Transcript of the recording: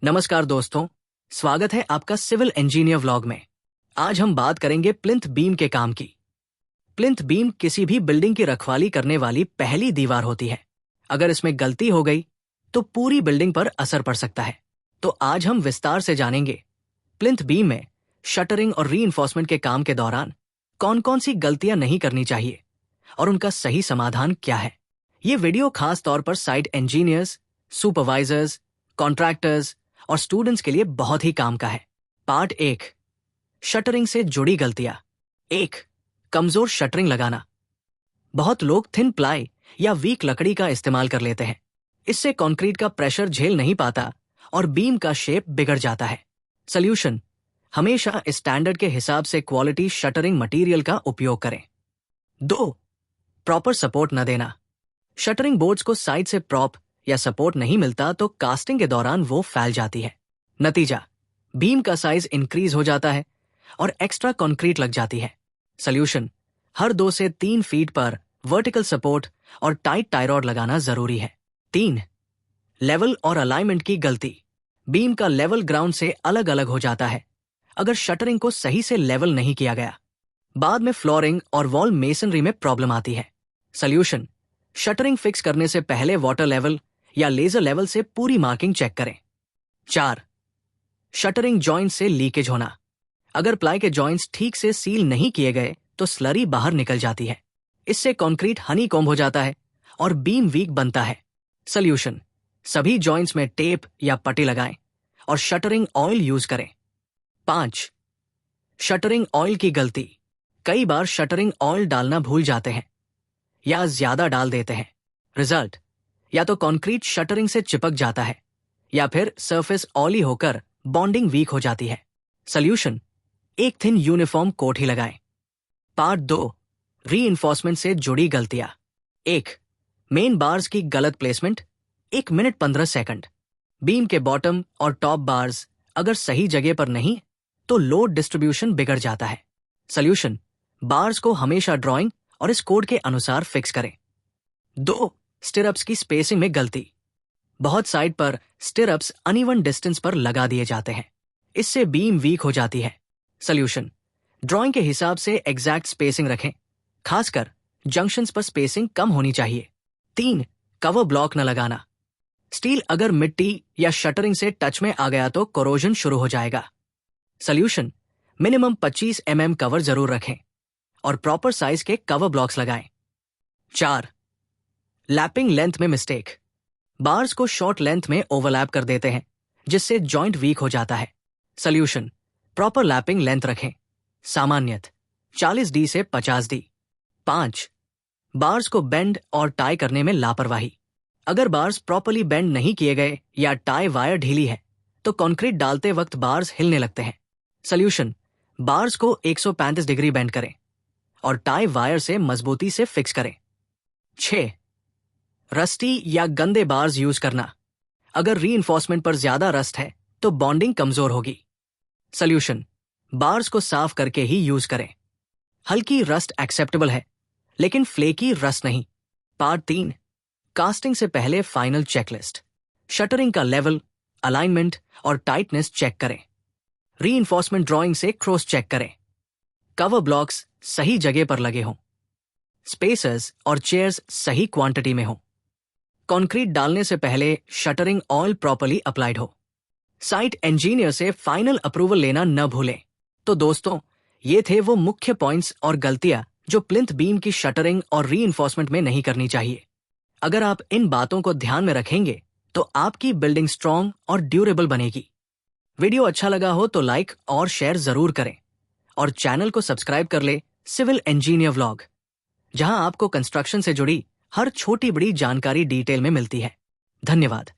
नमस्कार दोस्तों, स्वागत है आपका सिविल इंजीनियर व्लॉग में। आज हम बात करेंगे प्लिंथ बीम के काम की। प्लिंथ बीम किसी भी बिल्डिंग की रखवाली करने वाली पहली दीवार होती है। अगर इसमें गलती हो गई तो पूरी बिल्डिंग पर असर पड़ सकता है। तो आज हम विस्तार से जानेंगे प्लिंथ बीम में शटरिंग और रीइंफोर्समेंट के काम के दौरान कौन कौन सी गलतियां नहीं करनी चाहिए और उनका सही समाधान क्या है। ये वीडियो खास तौर पर साइट इंजीनियर्स, सुपरवाइजर्स, कॉन्ट्रैक्टर्स और स्टूडेंट्स के लिए बहुत ही काम का है। पार्ट 1, शटरिंग से जुड़ी गलतियां। 1, कमजोर शटरिंग लगाना। बहुत लोग थिन प्लाई या वीक लकड़ी का इस्तेमाल कर लेते हैं। इससे कंक्रीट का प्रेशर झेल नहीं पाता और बीम का शेप बिगड़ जाता है। सॉल्यूशन, हमेशा स्टैंडर्ड के हिसाब से क्वालिटी शटरिंग मटेरियल का उपयोग करें। 2, प्रॉपर सपोर्ट न देना। शटरिंग बोर्ड्स को साइड से प्रॉप या सपोर्ट नहीं मिलता तो कास्टिंग के दौरान वो फैल जाती है। नतीजा, बीम का साइज इंक्रीज हो जाता है और एक्स्ट्रा कंक्रीट लग जाती है। सॉल्यूशन, हर 2 से 3 फीट पर वर्टिकल सपोर्ट और टाइट टाई रॉड लगाना जरूरी है। 3, लेवल और अलाइनमेंट की गलती। बीम का लेवल ग्राउंड से अलग अलग हो जाता है अगर शटरिंग को सही से लेवल नहीं किया गया। बाद में फ्लोरिंग और वॉल मेसनरी में प्रॉब्लम आती है। सॉल्यूशन, शटरिंग फिक्स करने से पहले वाटर लेवल या लेजर लेवल से पूरी मार्किंग चेक करें। 4, शटरिंग जॉइंट से लीकेज होना। अगर प्लाई के जॉइंट्स ठीक से सील नहीं किए गए तो स्लरी बाहर निकल जाती है। इससे कंक्रीट हनीकॉम्ब हो जाता है और बीम वीक बनता है। सॉल्यूशन, सभी जॉइंट्स में टेप या पट्टी लगाएं और शटरिंग ऑयल यूज करें। 5, शटरिंग ऑयल की गलती। कई बार शटरिंग ऑयल डालना भूल जाते हैं या ज्यादा डाल देते हैं। रिजल्ट, या तो कंक्रीट शटरिंग से चिपक जाता है या फिर सरफेस ऑयली होकर बॉन्डिंग वीक हो जाती है। सॉल्यूशन, एक थिन यूनिफॉर्म कोट ही लगाएं। पार्ट 2, रीइंफोर्समेंट से जुड़ी गलतियां। 1, मेन बार्स की गलत प्लेसमेंट। 1 minute 15 second. बीम के बॉटम और टॉप बार्स अगर सही जगह पर नहीं तो लोड डिस्ट्रीब्यूशन बिगड़ जाता है। सॉल्यूशन, बार्स को हमेशा ड्राइंग और इस कोड के अनुसार फिक्स करें। 2, स्टिरअप्स की स्पेसिंग में गलती। बहुत साइड पर स्टिरअप्स अनइवन डिस्टेंस पर लगा दिए जाते हैं। इससे बीम वीक हो जाती है। सॉल्यूशन, ड्राइंग के हिसाब से एग्जैक्ट स्पेसिंग रखें, खासकर जंक्शंस पर स्पेसिंग कम होनी चाहिए। 3, कवर ब्लॉक न लगाना। स्टील अगर मिट्टी या शटरिंग से टच में आ गया तो कोरोजन शुरू हो जाएगा। सॉल्यूशन, मिनिमम 25 mm कवर जरूर रखें और प्रॉपर साइज के कवर ब्लॉक्स लगाएं। 4, लैपिंग लेंथ में मिस्टेक। बार्स को शॉर्ट लेंथ में ओवरलैप कर देते हैं जिससे जॉइंट वीक हो जाता है। सॉल्यूशन, प्रॉपर लैपिंग लेंथ रखें, सामान्यत 40D से 50D। 5, बार्स को बेंड और टाई करने में लापरवाही। अगर बार्स प्रॉपर्ली बेंड नहीं किए गए या टाई वायर ढीली है तो कंक्रीट डालते वक्त बार्स हिलने लगते हैं। सॉल्यूशन, बार्स को 135 डिग्री बेंड करें और टाई वायर से मजबूती से फिक्स करें। 6, रस्टी या गंदे बार्स यूज करना। अगर रीइंफोर्समेंट पर ज्यादा रस्ट है तो बॉन्डिंग कमजोर होगी। सॉल्यूशन, बार्स को साफ करके ही यूज करें। हल्की रस्ट एक्सेप्टेबल है लेकिन फ्लेकी रस्ट नहीं। पार्ट 3, कास्टिंग से पहले फाइनल चेकलिस्ट। शटरिंग का लेवल, अलाइनमेंट और टाइटनेस चेक करें। रीइंफोर्समेंट ड्राइंग से क्रॉस चेक करें। कवर ब्लॉक्स सही जगह पर लगे हों। स्पेसर्स और चेयर्स सही क्वांटिटी में हों। कंक्रीट डालने से पहले शटरिंग ऑयल प्रॉपर्ली अप्लाइड हो। साइट इंजीनियर से फाइनल अप्रूवल लेना न भूलें। तो दोस्तों, ये थे वो मुख्य पॉइंट्स और गलतियां जो प्लिंथ बीम की शटरिंग और रीइंफोर्समेंट में नहीं करनी चाहिए। अगर आप इन बातों को ध्यान में रखेंगे तो आपकी बिल्डिंग स्ट्रांग और ड्यूरेबल बनेगी। वीडियो अच्छा लगा हो तो लाइक और शेयर जरूर करें और चैनल को सब्सक्राइब कर ले सिविल इंजीनियर व्लॉग, जहां आपको कंस्ट्रक्शन से जुड़ी हर छोटी बड़ी जानकारी डिटेल में मिलती है। धन्यवाद।